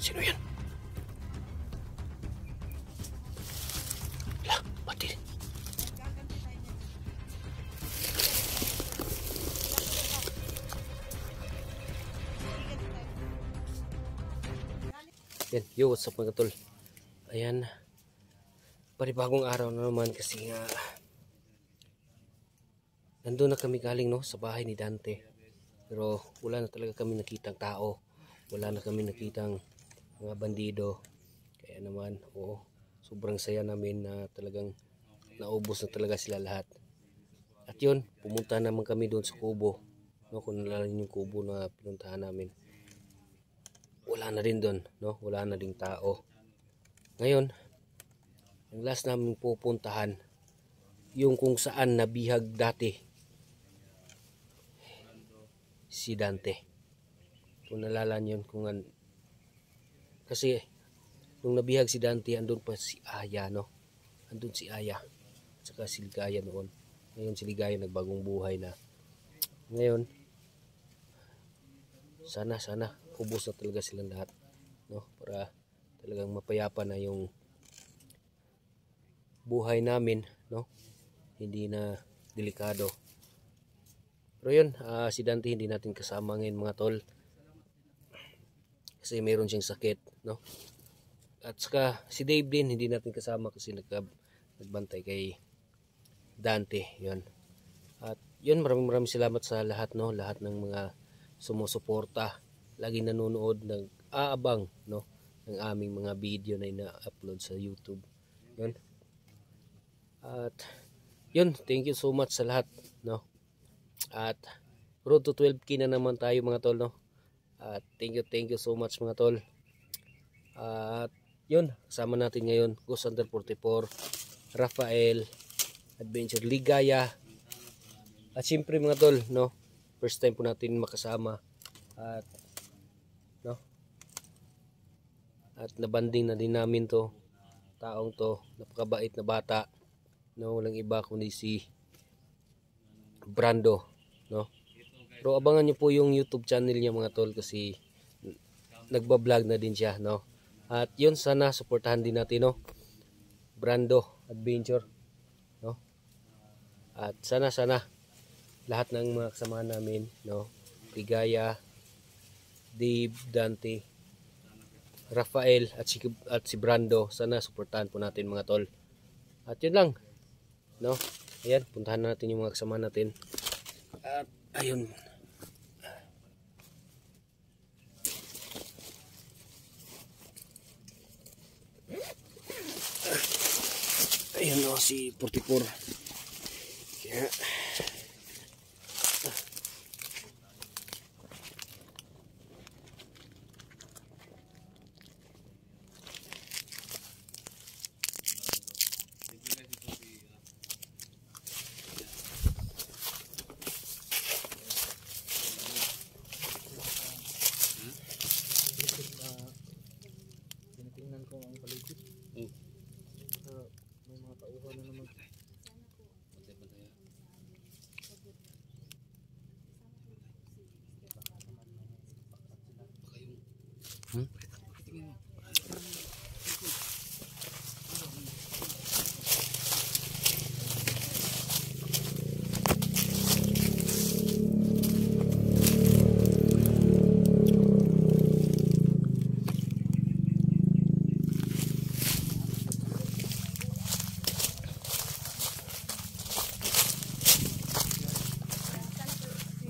Sino yan? Lah, pati. Yan, yo, what's up mga tol? Ayan, panibagong araw na naman kasi nga nandun na kami galing no, sa bahay ni Dante. Pero wala na talaga kami nakitang tao. Wala na kami nakitang mga bandido. Kaya naman, oo, sobrang saya namin na talagang naubos na talaga sila lahat. At yun, pumunta naman kami doon sa kubo. No, kung nalala yung kubo na pinuntahan namin. Wala na rin doon, no? Wala na ding tao. Ngayon, ang last namin pupuntahan, yung kung saan nabihag dati si Dante. Kung nalala niyo kung kasi nung nabihag si Dante, andun pa si Aya, no? Andun si Aya. At saka si Ligaya noon. Ngayon si Ligaya nagbagong buhay na. Ngayon, sana ubos na talaga silang lahat, no? Para talagang mapayapa na yung buhay namin, no? Hindi na delikado. Pero yun, si Dante hindi natin kasama ngayon mga tol. Kasi mayroon siyang sakit, no? At saka si Dave din hindi natin kasama kasi nagbantay kay Dante, yun. At yun, maraming salamat sa lahat, no? Lahat ng mga sumusuporta, laging nanonood, nag-aabang, no, ng aming mga video na ina-upload sa YouTube. Yun. At yun, thank you so much sa lahat, no. At road to 12K na naman tayo mga tol, no. At thank you so much mga tol. At yun, kasama natin ngayon Ghost Hunter 44, Rafael, Adventure, Ligaya. At siyempre mga tol, no, first time po natin makasama. At no, at nabanding na din namin to taong to, napakabait na bata, no, walang iba kundi si Brando, no. Pero abangan nyo po yung YouTube channel niya mga tol kasi nagba-vlog na din siya, no. At yun, sana suportahan din natin, no, Brando Adventure, no. At sana lahat ng mga kasama namin, no, Ligaya, Dave, Dante, Rafael at si Brando, sana suportahan po natin mga tol. At yun lang, no. Ayan, puntahan natin yung mga kasama natin. At ayun, ayun no, si 44. Kaya tinitingnan ko ang paligid. May mga tauhan na naman.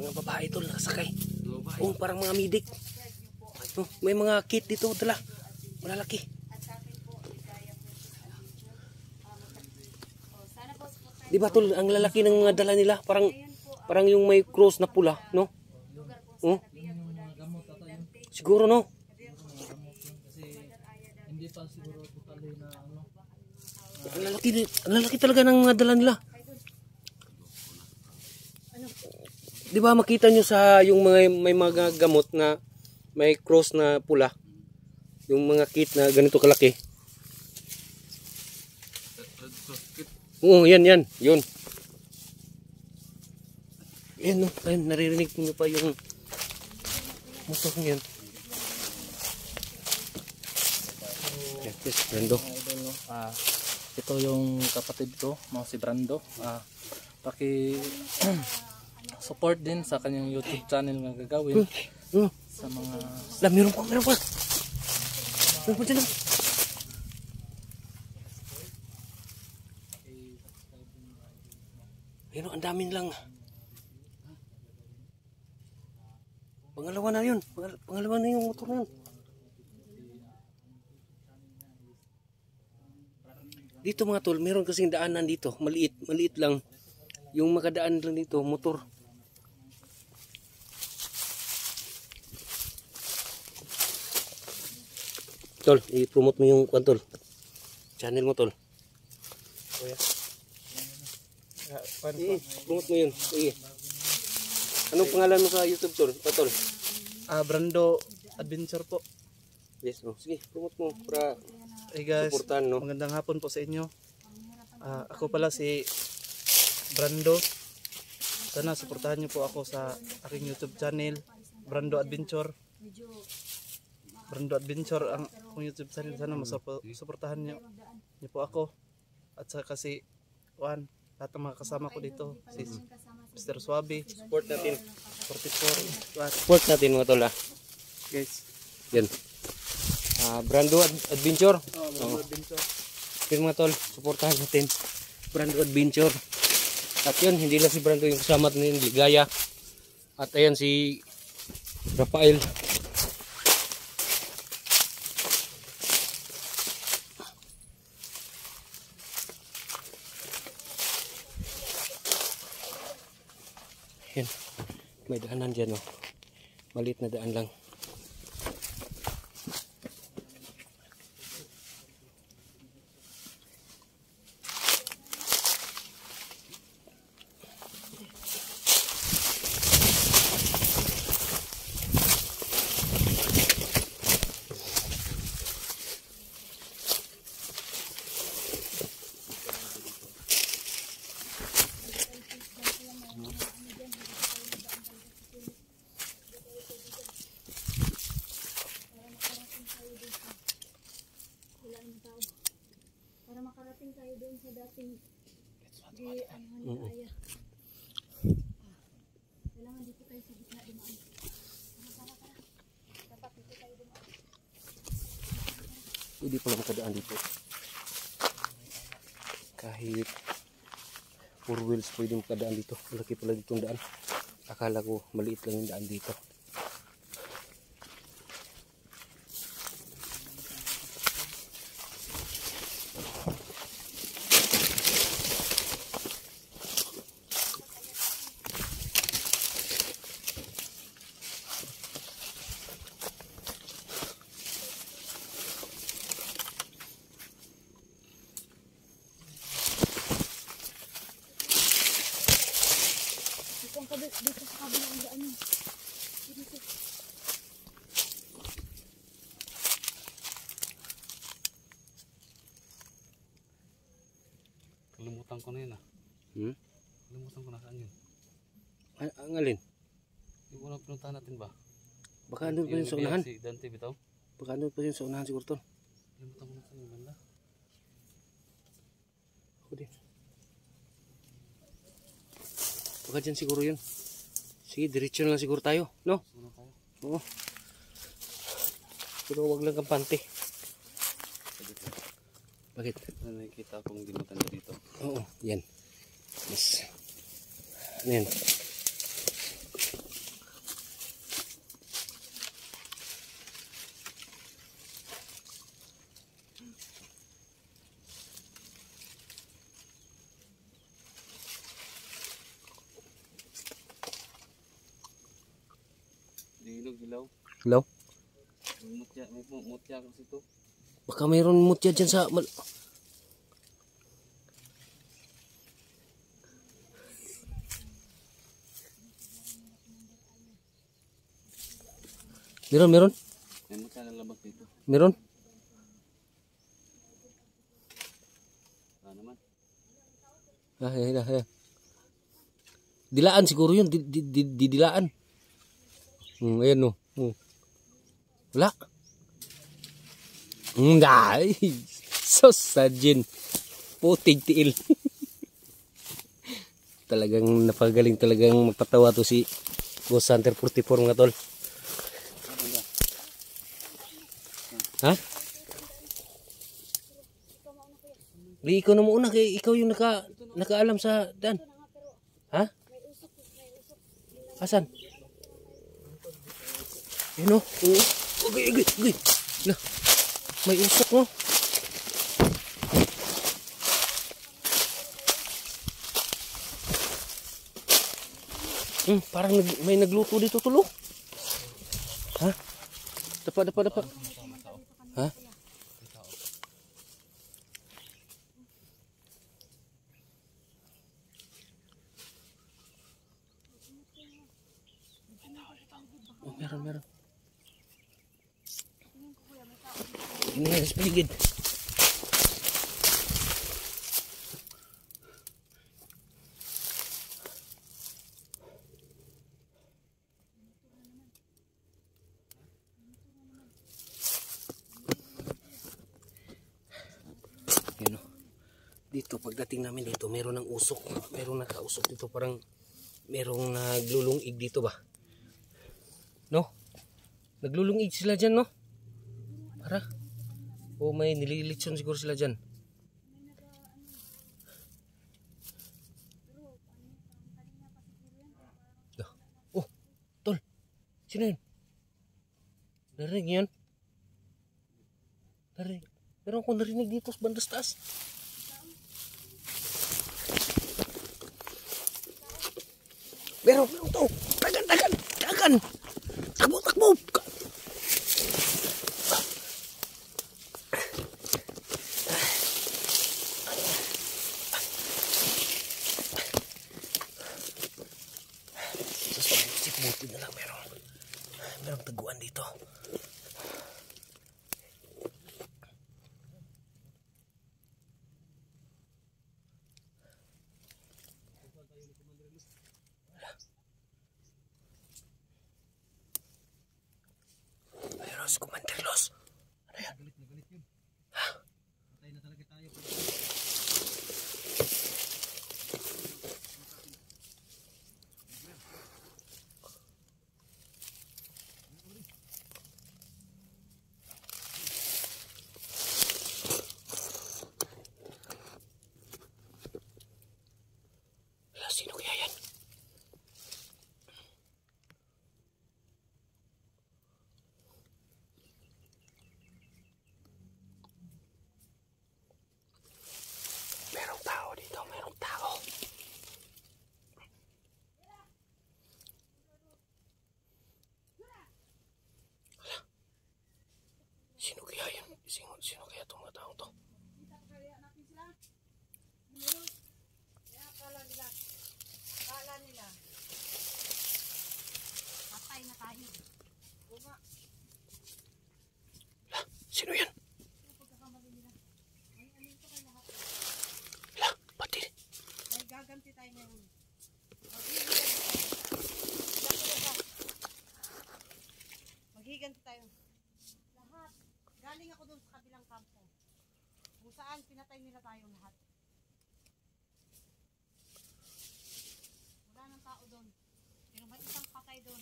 Mga babae ito nakasakay. Oh, parang mga midik. Oh, may mga kit dito dala. Malalaki. Di ba tol, ang lalaki ng mga dala nila parang yung may cross na pula, no? Oh? Siguro no. Hindi pa siguro totally na ano. Ang lalaki talaga ng mga dala nila. Di ba makita nyo sa yung mga may mga gamot na may cross na pula, yung mga kit na ganito kalaki. Oo, yan, yun. Yan, no, ayun, naririnig nyo pa yung motor niyan. Yes, Brando. Idol, no? Ito yung kapatid ko, si Brando. Paki support din sa kanyang YouTube channel na gagawin sa mga Meron pa. Meron pa dyan. Ayun, ang dami lang. Pangalawa na yun. Pangalawa na yung motor na yun. Dito mga tol, meron kasing daanan dito. Maliit lang. Yung makadaan lang dito, motor. Tol, i-promote mo yung tol. Channel mo, tol. kuya. Promote mo yun. Sige. Anong pangalan mo sa YouTube, tol? Tol? Brando Adventure po. Yes, no. Sige, promote mo para Hey guys, supportan, no? magandang hapon po sa inyo. Ako pala si Brando. Sana suportahan niyo po ako sa aking YouTube channel, Brando Adventure. Brando Adventure ang akong YouTube channel. Sana masuportahan niyo po ako. At saka si Juan, lahat ng mga kasama ko dito, si Mr. Suabe, Support natin. 44, Support natin mga tol, guys. Yan. Brando Adventure. Brando Adventure. Yun mga tol, supportahan natin. Brando Adventure. At yun, hindi lang si Brando yung kasama natin, Ligaya. At ayan si Rafael. Yan. May daanan dyan, oh. Maliit na daan lang. Para makarating tayo doon sa dating Aya. Kailangan dito tayo sa gitna dumaan. Tara. Dapat dito tayo dumaan. Hindi pala makadaan dito. Kahit 4 wheels pwede makadaan dito. Malaki pala ditong daan. Akala ko maliit lang yung daan dito. Dito sa kabilang daan yun. Dito. Kalimutan ko na yun Kalimutan ko na saan yun. Ang alin? Yung unang pinuntahan natin ba? Baka andun pa yun sa unahan. Si Dante bitaw? Baka andun pa yun sa unahan siguro, tol. Kalimutan ko na saan yung banda. Ako din. Baka dyan siguro yun. Sige, diretso na lang siguro tayo, no? Sino tayo? Oo. Pero wag lang kampante. Bakit? Nakikita akong dinutanda dito. Oo, yan. Yes. Ano yan? Hilaw. Hello? May mutya kasi ito. Baka mayroon mutya dyan sa... Meron? May mutya na labas dito. Meron? Naman. Ayan. Dilaan siguro yun. Dilaan. Ayan no. Wala. Ngay. Sos sajin. Putig tiil. Talagang napagaling talagang magpatawa to si Ghost Hunter 44 mga tol. Ha? Di ikaw na muna kay ikaw yung nakaalam sa daan. Ha? Asan? Yun o. Oo. Okay. Lah, may usok no. Parang may nagluto dito tulo. Ha? Dapa. Ha? Oh, meron. Ini sa paligid. Yun o. Dito pagdating namin dito meron ng usok. Meron nakausok dito, parang merong naglulungig dito ba? No? Naglulungig sila dyan no? Para? O may nililitsyon siguro sila dyan. Oh, tol. Sino yun? Narinig yun? Narinig. Meron akong narinig dito sa bandas taas. Meron to. Dagan. Takbo. Buti na lang merong taguan dito. Meron si Commander Los. Ano yan? Ha? Patay na talaga tayo. Sino kaya yan? Merong tao dito, merong tao. Sino kaya yan? Sino kaya itong mga taong to? Akala nila. Patay na tayo. Bunga. Lah, sino yan? Lah, pati. Ay, gaganti tayo ngayon. Maghiganti tayo. Lahat. Galing ako doon sa kabilang kampo. Kung saan pinatay nila tayong lahat. Wala nang tao doon. Pero may isang patay doon.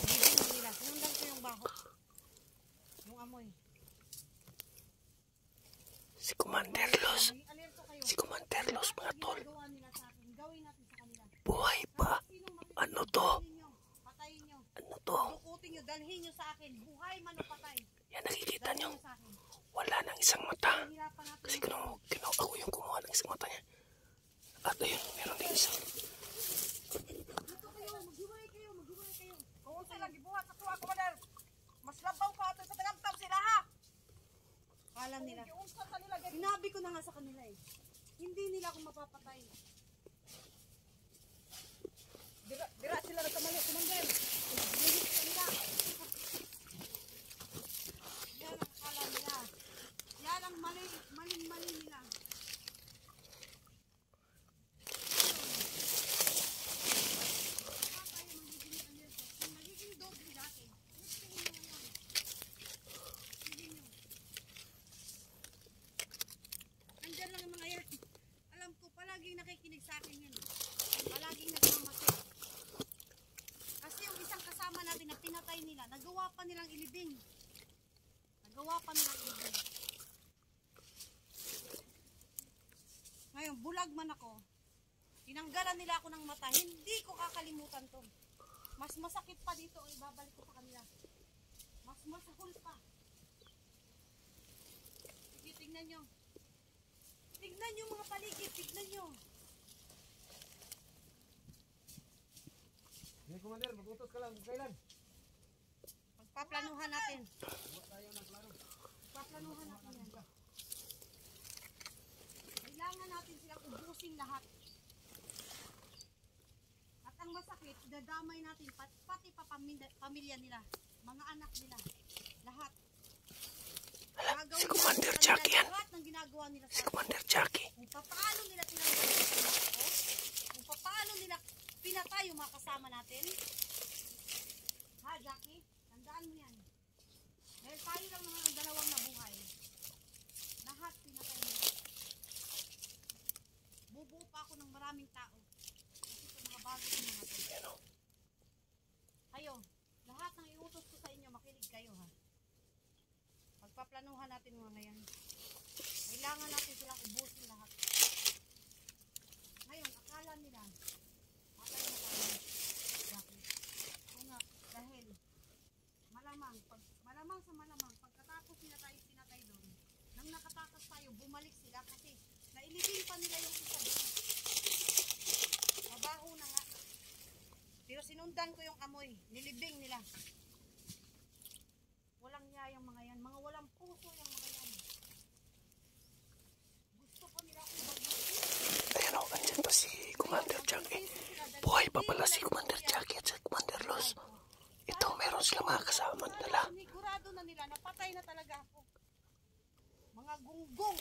Bibigyan nila. Sinundan ko yung baho. Yung amoy. Si Commander Los. Maging alerto kayo. Si Commander Los, mga tol. Ginagawa nila sa akin. Gawin natin sa kanila. Buhay pa. Ano to? Patayin nyo. Ano to? Dukutin nyo. Dalhin nyo sa akin. Buhay man o patay. Yan, nakikita Dalhin nyo. nyo sa akin. Wala nang isang mata. Hirapan natin. Kasi ako yung kumuha ng isang mata niya. At ayun, meron din isa. Dito kayo. Maghiwalay kayo. Kung saan lang gibuhat sa tuwa, Commander. Mas labaw pa ito sa tagamtam sila ha. Kala nila. Sinabi ko na nga sa kanila eh. Hindi nila ako mapapatay. Dira sila nagkamali, Commander. Bihit sa kanila. Yan ang akala nila. Yan ang maling nila. Tinanggalan nila ako ng mata. Hindi ko kakalimutan to. Mas masakit pa dito. Ibabalik ko sa kanila. Mas masahol pa. Sige, tignan nyo. Tignan nyo mga paligid. Tignan nyo. Hey, Commander, mag-utos ka lang. Kailan? Pagpaplanuhan natin. Pagpaplanuhan natin yan. Kailangan natin silang ubusin lahat. At ang masakit, dadamay natin pati pa pamilya nila, mga anak nila, lahat. Si Commander Jackie yan. Lahat ng ginagawa nila sa Si Commander Jackie. kung paano nila tinanggal yung anak ko, kung paano nila pinatay yung mga kasama natin. Ha, Jackie? Tandaan mo yan. Dahil tayo lang naman ang dalawang nabuhay. Lahat pinatay nila. Bubuo pa ako ng maraming tao. Kasi sa mga bago na natin. Kayo, lahat ng iutos ko sa inyo, makinig kayo ha. Pagpaplanuhan natin mga yan. Kailangan natin silang ubusin lahat. Ngayon, akala nila, patay na tayo. Bakit? O nga, dahil malamang sa malamang, pagkatapos nila tayo pinatay doon, nang nakatakas tayo, bumalik sila kasi nailibing pa nila yung isa doon. Mabaho na nga. Pero sinundan ko yung amoy, nilibing nila. Walang yayang mga yan, mga walang puso yung mga yan. Gusto pa nila akong baguhin. Ayan o, andyan pa si Commander Jackie. Buhay pa pala si Commander Jackie at si Commander Los. Ito, meron silang mga kasama nila. Sigurado na nila, napatay na talaga ako. Mga gunggong.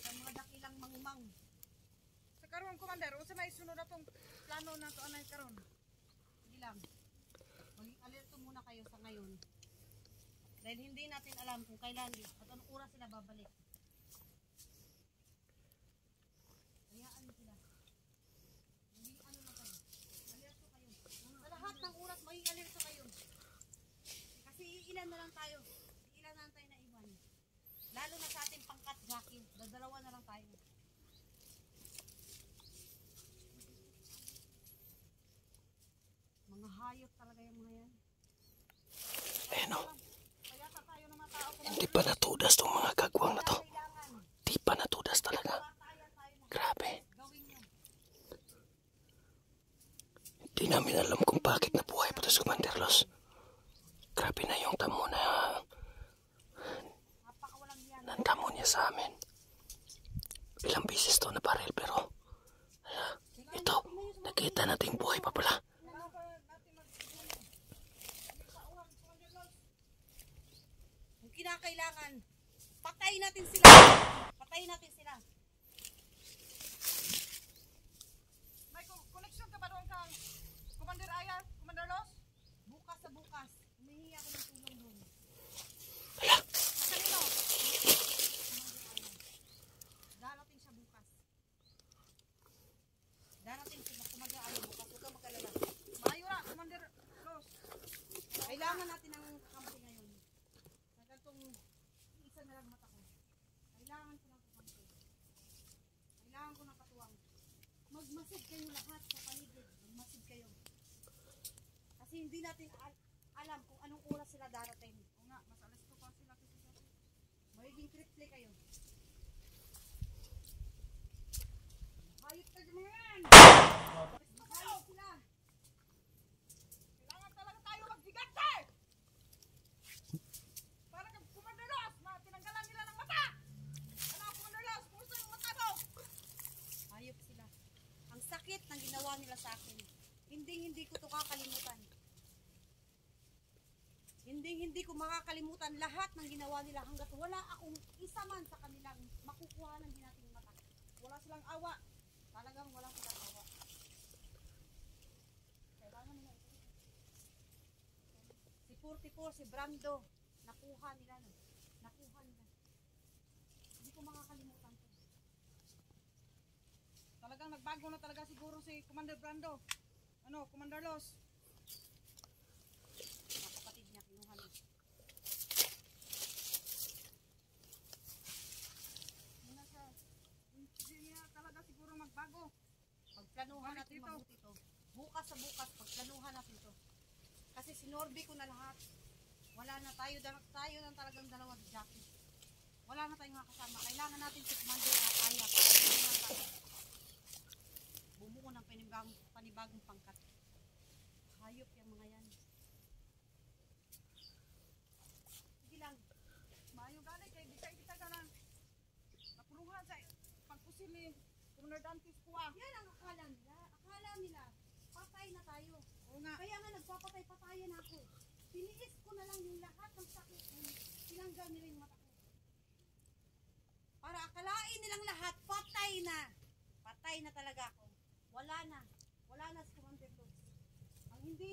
Sa mga dakilang mangmang. Sa karon, Commander, o sa may sunod na tong plano na ito, anay karon. Sige lang. Maging alerto muna kayo sa ngayon. Dahil hindi natin alam kung kailan at anong oras sila babalik. Hayaan mo sila. Maging ano na kayo. Alerto kayo. Sa lahat ng oras, maging alerto kayo. Kasi ilan na lang tayo. Ilan na lang tayo na iwan. Lalo na sa ating pangkat, Jackie. Dadalawa na lang tayo. Mga hayop talaga yung mga yan. Ayan o, Kaya sa tayo ng mga tao, hindi pa natudas tong mga kagwang na to. kailangan Hindi pa natudas talaga. batayan tayo na Grabe. gawin nyo. Hindi namin alam kung bakit nabuhay pa to si Commander Los. Grabe na yung tamo na Napakawalang yan. nandamo niya sa amin. Ilang beses to na baril pero ito, nakita nating buhay pa pala. Kung kinakailangan, patayin natin sila. Patayin natin sila. May connection ka ba doon kang Commander Aya, Commander Los? Bukas sa bukas, humihingi ako ng tulong doon. Hala, Sa kanino? Darating siya bukas. Darating siya Commander Aya bukas. Huwag kang mag-alala. Maayo na, Commander Los. Kailangan natin ng kakampi ngayon. Sa gantong isa na lang mata ko. Kailangan ko ng kakampi. Kailangan ko ng katuwang. Magmasid kayo lahat sa paligid. Magmasid kayo. Kasi hindi natin alam kung anong oras sila darating. O nga, mas alas ko pa sila. Magiging triple kayo. Hayop ka naman! Hayop sila! Kailangan talaga tayo magbigante! Para kang Commander Los na tinanggalan nila ng mata! Ano, Commander Los? Kumusta yung mata mo? Hayop sila. Ang sakit ng ginawa nila sa akin. Hindi ko ito kakalimutan. Hindi ko makakalimutan lahat ng ginawa nila hanggat wala akong isa man sa kanilang makukuha ng ginating mata. Wala silang awa. Talagang wala silang awa. Kailangan nila ito. Si 44, si Brando, nakuha nila. Nakuha nila. Hindi ko makakalimutan ito. Talagang nagbago na talaga siguro si Commander Brando. Ano, Commander Los? Mga kapatid niya, kinuha niya. bago. Pagplanuhan natin mabuti ito. Bukas sa bukas, pagplanuhan natin ito. Kasi sinorbe ko na lahat. Wala na tayo ng talagang dalawang jacket. Wala na tayong mga kasama. Kailangan natin tikman din at ayak. Bumuo ng panibagong pangkat. Hayop yung mga yan. Sige lang. Maayo gani kay di kita ganang napuluhan sa pagpusil ni Governor Dantes kuha. Yan ang akala nila. Akala nila, patay na tayo. Oo nga. Kaya nga nagpapatay-patayan ako. Tiniis ko na lang yung lahat ng sakit. Tinanggal nila yung mata ko. Para akalain nilang lahat, patay na. Patay na talaga ako. Wala na. Wala na si Commander Dogs. Ang hindi